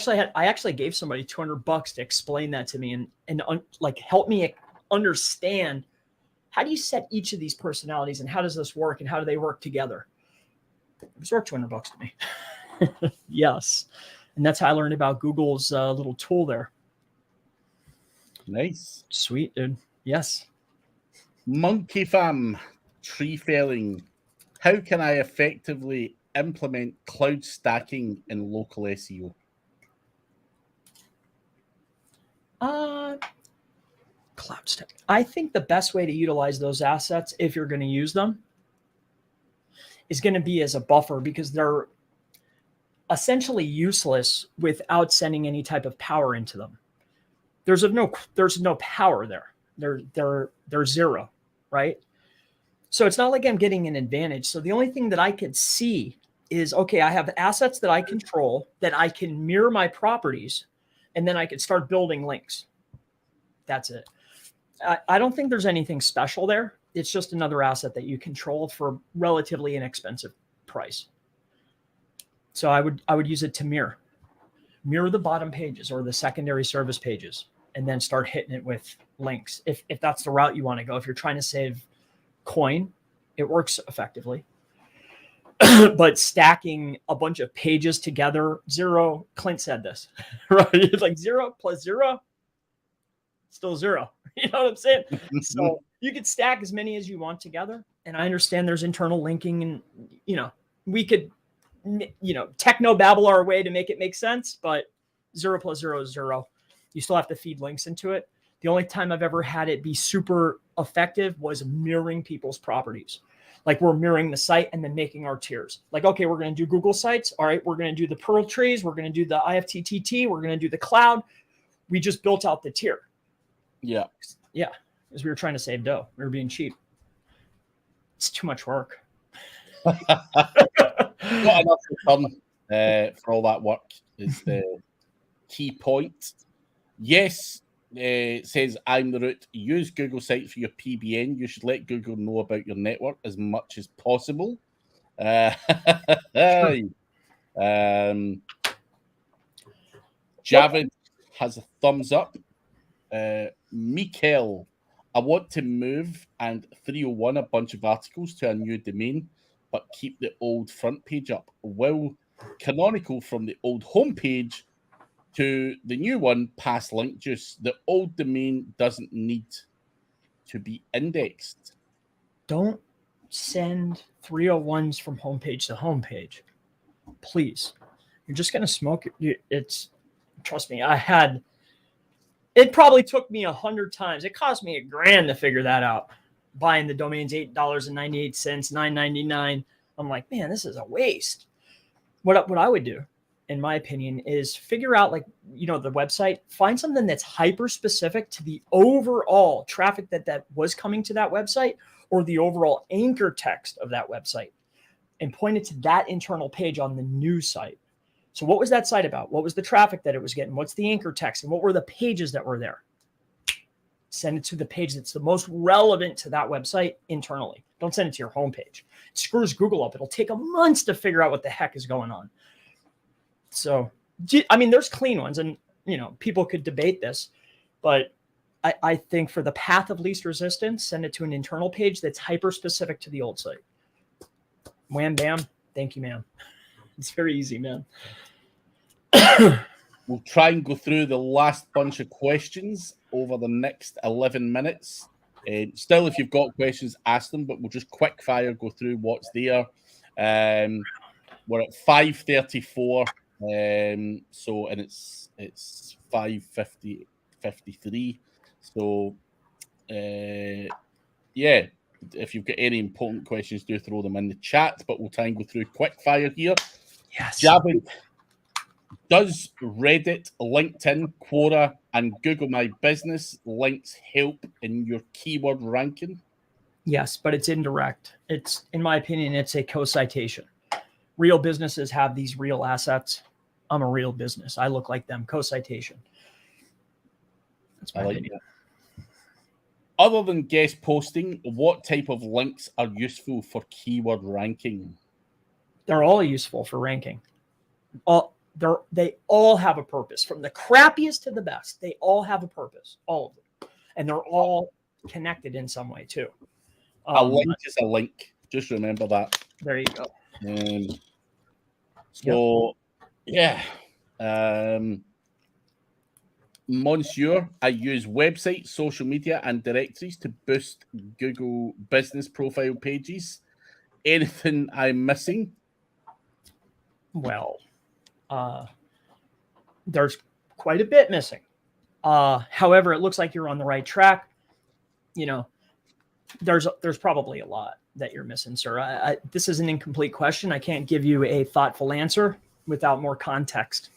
actually gave somebody $200 to explain that to me and like help me understand, how do you set each of these personalities and how does this work and how do they work together? It was worth $200 to me. Yes. And that's how I learned about Google's little tool there. Nice. Sweet, dude. Yes. Monkey Fam, tree felling. How can I effectively implement cloud stacking in local SEO? Cloud stack. I think the best way to utilize those assets, if you're going to use them, is going to be as a buffer, because they're essentially useless without sending any type of power into them. There's no power there. They're zero, right? So it's not like I'm getting an advantage. So the only thing that I could see is, okay, I have assets that I control, that I can mirror my properties, and then I could start building links. That's it. I don't think there's anything special there. It's just another asset that you control for relatively inexpensive price. So I would use it to mirror the bottom pages or the secondary service pages, and then start hitting it with links. If that's the route you want to go, if you're trying to save coin, it works effectively. But stacking a bunch of pages together, zero, Clint said this, right? It's like 0 plus 0, still 0. You know what I'm saying? So you could stack as many as you want together. And I understand there's internal linking, and, we could, techno babble our way to make it make sense, but 0 plus 0 is 0. You still have to feed links into it. The only time I've ever had it be super effective was mirroring people's properties. Like, we're mirroring the site and then making our tiers. Like, okay, we're going to do Google Sites. All right, we're going to do the Pearl trees. We're going to do the IFTTT. We're going to do the cloud. We just built out the tier. Yeah. Yeah. Because we were trying to save dough. We were being cheap. It's too much work. Not enough return for all that work is the key point. Yes, says I'm the root. Use Google Sites for your PBN. You should let Google know about your network as much as possible. Javid has a thumbs up. Mikel, I want to move and 301 a bunch of articles to a new domain, but keep the old front page up. Will canonical from the old homepage to the new one pass link juice? The old domain doesn't need to be indexed. Don't send 301s from homepage to homepage, please. You're just going to smoke it. Trust me, it probably took me 100 times. It cost me $1,000 to figure that out. Buying the domains $8.98, $9.99. I'm like, man, this is a waste. What I would do, in my opinion, is figure out, like, the website, find something that's hyper specific to the overall traffic that was coming to that website, or the overall anchor text of that website, and point it to that internal page on the new site. So what was that site about? What was the traffic that it was getting? What's the anchor text? And what were the pages that were there? Send it to the page that's the most relevant to that website internally. Don't send it to your homepage. It screws Google up. It'll take months to figure out what the heck is going on. So, I mean, there's clean ones, and, people could debate this, but I think for the path of least resistance, send it to an internal page that's hyper specific to the old site. Wham, bam. Thank you, ma'am. It's very easy, man. We'll try and go through the last bunch of questions over the next 11 minutes. Still, if you've got questions, ask them, but we'll just quick fire go through what's there. We're at 5:34, and it's 5:53. So, yeah, if you've got any important questions, do throw them in the chat, but we'll try and go through quick fire here. Yes. Javid, does Reddit, LinkedIn, Quora, and Google My Business links help in your keyword ranking? Yes, but it's indirect. It's, in my opinion, it's a co-citation. Real businesses have these real assets. I'm a real business. I look like them. Co-citation. That's my opinion. That. Other than guest posting, what type of links are useful for keyword ranking? They're all useful for ranking. They all have a purpose, from the crappiest to the best. They all have a purpose, all of them, and they're all connected in some way too. A link is a link. Just remember that. There you go. Monsieur, I use websites, social media, and directories to boost Google business profile pages. Anything I'm missing? Well, there's quite a bit missing. However, it looks like you're on the right track. You know, there's probably a lot that you're missing, sir. This is an incomplete question. I can't give you a thoughtful answer without more context.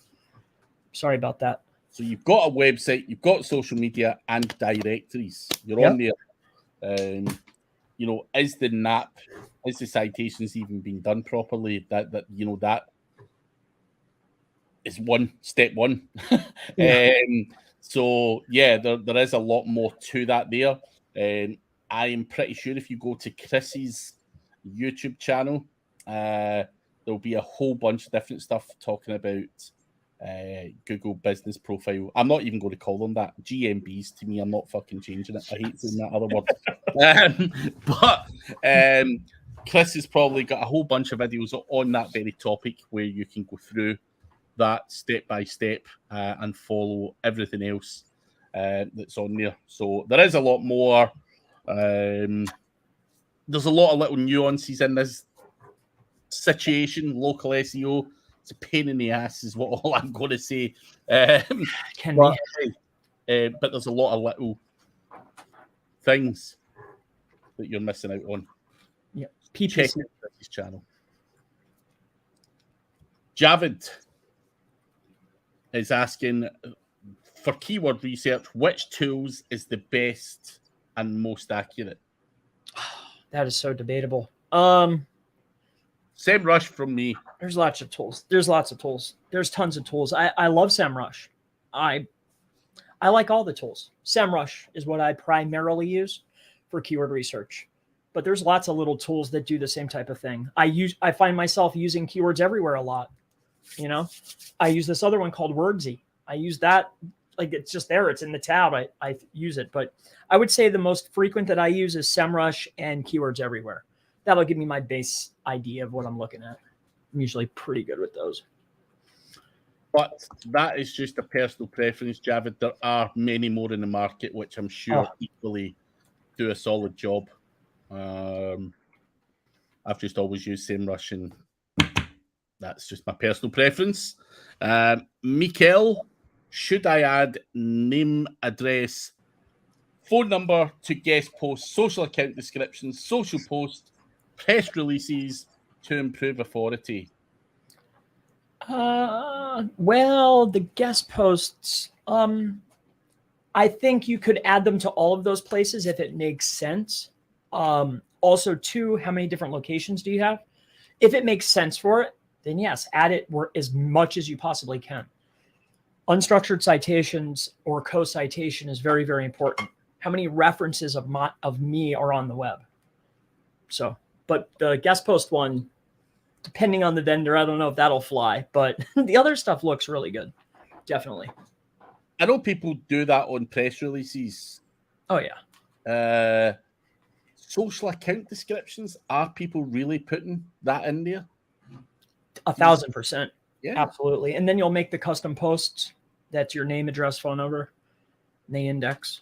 Sorry about that. So you've got a website, you've got social media and directories. You're on there. You know, is the NAP, is the citations even being done properly? That is step one. So yeah, there is a lot more to that there. I am pretty sure if you go to Chris's YouTube channel, there'll be a whole bunch of different stuff talking about Google Business Profile. I'm not even going to call them that. GMBs to me, I'm not fucking changing it. I hate saying that other word. But Chris has probably got a whole bunch of videos on that very topic where you can go through that step by step and follow everything else that's on there. So there is a lot more. There's a lot of little nuances in this situation. Local SEO, it's a pain in the ass, is what all I'm going to say. But there's a lot of little things that you're missing out on. Yeah, check out this channel. Javid is asking, for keyword research, which tools is the best and most accurate? That is so debatable. SEMrush from me. There's lots of tools. There's tons of tools. I love SEMrush. I like all the tools. SEMrush is what I primarily use for keyword research. But there's lots of little tools that do the same type of thing. I find myself using keywords everywhere a lot. You know, I use this other one called Wordsy. I use that, like, it's just there. It's in the tab. I use it. But I would say the most frequent that I use is SEMrush and Keywords Everywhere. That'll give me my base idea of what I'm looking at. I'm usually pretty good with those. But that is just a personal preference, Javid. There are many more in the market, which I'm sure equally do a solid job. I've just always used SEMrush, and that's just my personal preference. Mikael, should I add name, address, phone number to guest posts, social account descriptions, social posts, press releases to improve authority? Well, the guest posts, I think you could add them to all of those places if it makes sense. Also, too, how many different locations do you have? If it makes sense for it, then yes, add it as much as you possibly can. Unstructured citations or co-citation is very, very important. How many references of me are on the web? So, but the guest post one, depending on the vendor, I don't know if that'll fly, but the other stuff looks really good. Definitely. I know people do that on press releases. Oh, yeah. Social account descriptions, are people really putting that in there? 1,000%. Yeah, absolutely. And then you'll make the custom posts. That's your name, address, phone number, and they index.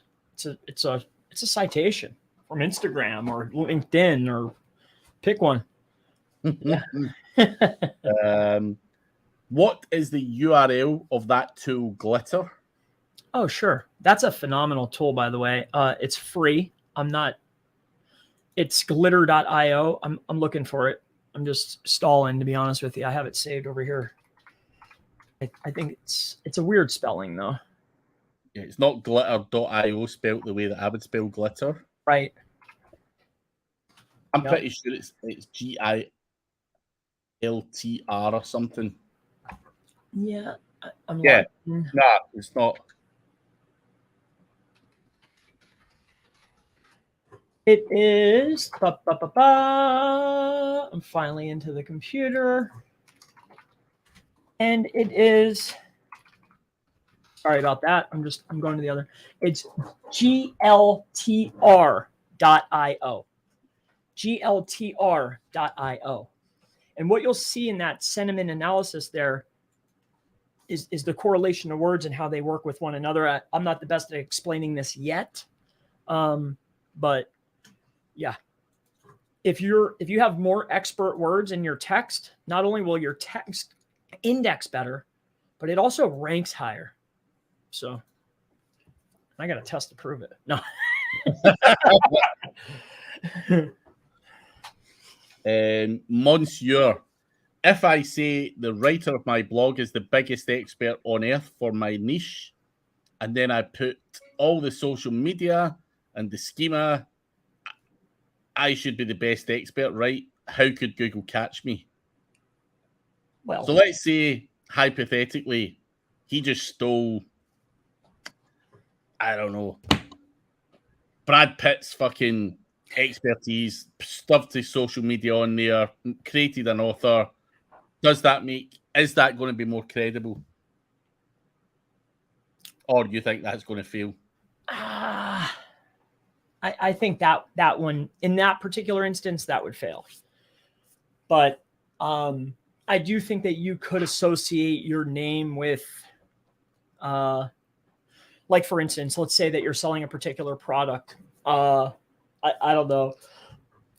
It's a citation from Instagram or LinkedIn or pick one. Yeah. What is the URL of that tool, Glitter? Oh, sure. That's a phenomenal tool, by the way. It's free. It's glitter.io. I'm looking for it. I'm just stalling, to be honest with you. I have it saved over here. I think it's a weird spelling, though. Yeah, it's not glitter.io spelled the way that I would spell glitter. Right. I'm pretty sure it's GILTR or something. Yeah. Nah, it's not. It is. I'm finally into the computer. And it is. Sorry about that. I'm going to the other. It's gltr.io. gltr.io. And what you'll see in that sentiment analysis there is the correlation of words and how they work with one another. I'm not the best at explaining this yet. But yeah, if you have more expert words in your text, not only will your text index better, but it also ranks higher. So I got a test to prove it. No. Monsieur, if I say the writer of my blog is the biggest expert on earth for my niche, and then I put all the social media and the schema, I should be the best expert, right? How could Google catch me? Well, so let's say, hypothetically, he just stole, I don't know, Brad Pitt's fucking expertise, stuffed his social media on there, created an author. Is that going to be more credible? Or do you think that's going to fail? I think that one, in that particular instance, that would fail. But I do think that you could associate your name with, like, for instance, let's say that you're selling a particular product. I don't know.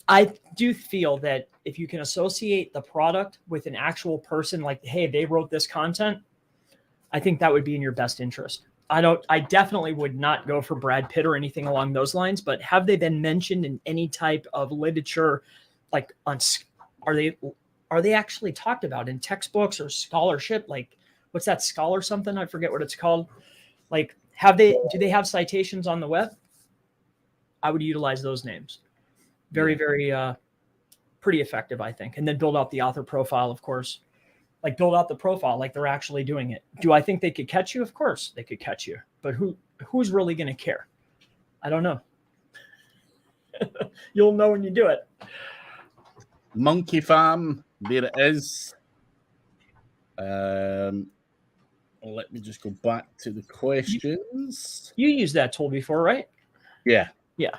I do feel that if you can associate the product with an actual person, like, hey, they wrote this content, I think that would be in your best interest. I definitely would not go for Brad Pitt or anything along those lines, but have they been mentioned in any type of literature, like are they actually talked about in textbooks or scholarship? Like, what's that, Scholar something? I forget what it's called. Like, do they have citations on the web? I would utilize those names. Very, very pretty effective, I think. And then build out the author profile, of course. Like, build out the profile like they're actually doing it. Do I think they could catch you? Of course they could catch you. But who's really going to care? I don't know. You'll know when you do it. Monkey Farm, there it is. Let me just go back to the questions. You used that tool before, right? Yeah. Yeah.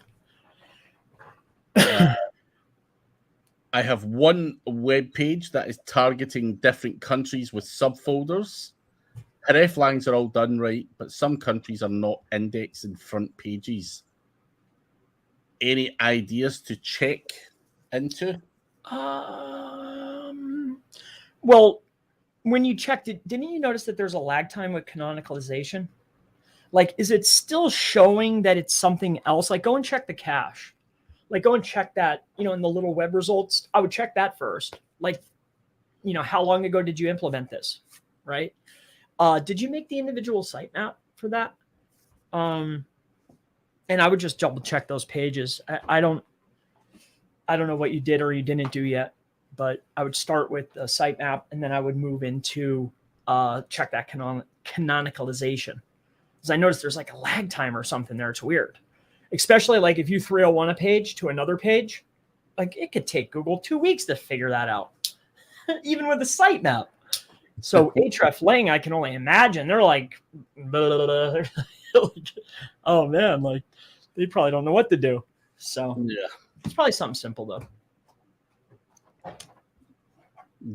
I have one web page that is targeting different countries with subfolders. Href lines are all done right, but some countries are not indexed in front pages. Any ideas to check into? Well, when you checked it, didn't you notice that there's a lag time with canonicalization? Like, is it still showing that it's something else? Like, go and check the cache. Like, go and check that, in the little web results. I would check that first. Like, how long ago did you implement this, right? Did you make the individual sitemap for that? And I would just double check those pages. I don't know what you did or you didn't do yet, but I would start with the sitemap and then I would move into check that canonicalization. Because I noticed there's like a lag time or something there. It's weird. Especially like if you 301 a page to another page, like it could take Google 2 weeks to figure that out, even with the sitemap. So hreflang, I can only imagine. They're like, oh man, like they probably don't know what to do. So yeah, it's probably something simple though.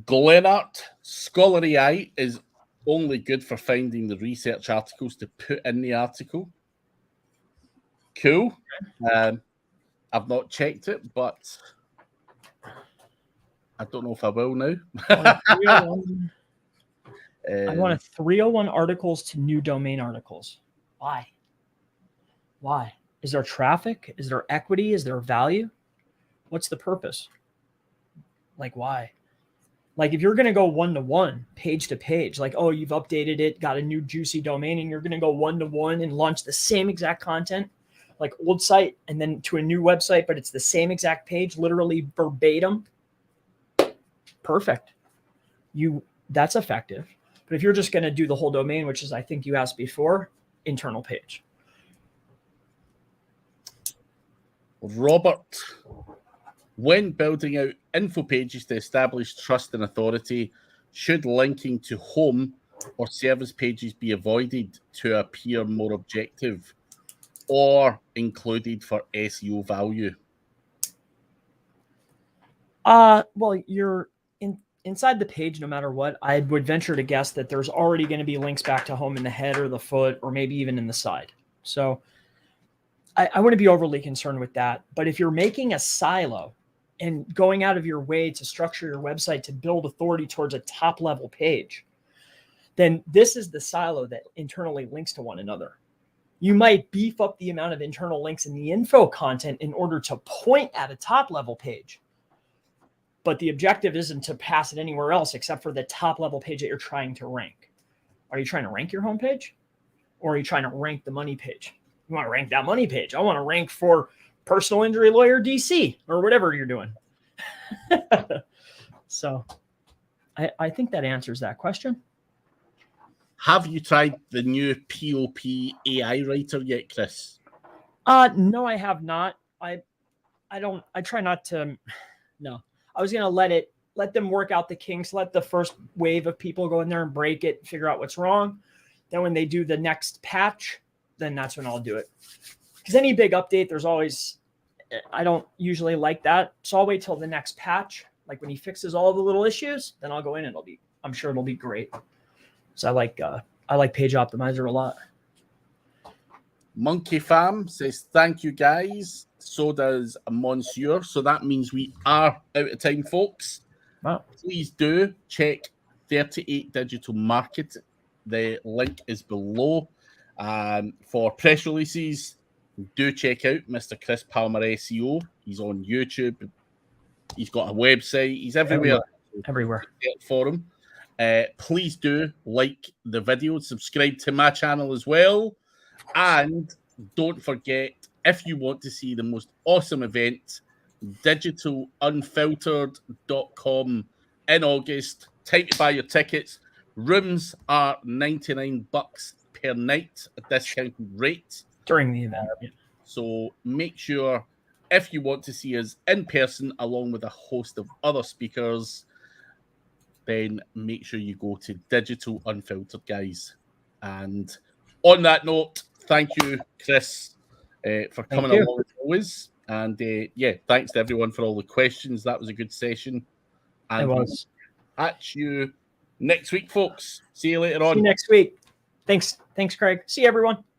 Glenart Scholarly Eye is only good for finding the research articles to put in the article. Cool. I've not checked it, but I don't know if I will now. I want a 301 articles to new domain articles. Why? Why? Is there traffic? Is there equity? Is there value? What's the purpose? Like, why? Like, if you're going to go one-to-one, page to page, like, oh, you've updated it, got a new juicy domain, and you're going to go one-to-one and launch the same exact content, like old site and then to a new website, but it's the same exact page, literally verbatim. Perfect. That's effective. But if you're just going to do the whole domain, which is, I think you asked before, internal page. Robert, when building out info pages to establish trust and authority, should linking to home or service pages be avoided to appear more objective or included for SEO value? Well, you're inside the page, no matter what, I would venture to guess that there's already going to be links back to home in the head or the foot, or maybe even in the side. So I wouldn't be overly concerned with that. But if you're making a silo and going out of your way to structure your website to build authority towards a top level page, then this is the silo that internally links to one another. You might beef up the amount of internal links in the info content in order to point at a top level page. But the objective isn't to pass it anywhere else except for the top level page that you're trying to rank. Are you trying to rank your homepage, or are you trying to rank the money page? You want to rank that money page. I want to rank for personal injury lawyer DC or whatever you're doing. So I think that answers that question. Have you tried the new POP AI writer yet, Chris? No, I have not. I try not to. No, I was going to let them work out the kinks, let the first wave of people go in there and break it, figure out what's wrong. Then when they do the next patch, then that's when I'll do it. Because any big update, there's always, I don't usually like that. So I'll wait till the next patch. Like when he fixes all the little issues, then I'll go in and I'm sure it'll be great. So I like Page Optimizer a lot. Monkey Fam says, thank you guys. So does Monsieur. So that means we are out of time, folks. Wow. Please do check 38 Digital Market. The link is below. For press releases, do check out Mr. Chris Palmer SEO. He's on YouTube. He's got a website. He's everywhere. Everywhere. For him. Please do like the video, subscribe to my channel as well. And don't forget, if you want to see the most awesome event, digitalunfiltered.com in August. Time to buy your tickets. Rooms are $99 per night, a discounted rate. During the event. Yeah. So make sure, if you want to see us in person along with a host of other speakers, then make sure you go to Digital Unfiltered, guys. And on that note, thank you, Chris, for coming along as always. And thanks to everyone for all the questions. That was a good session. And it was. Catch you next week, folks. See you later on. See you next week. Thanks, Craig. See you, everyone.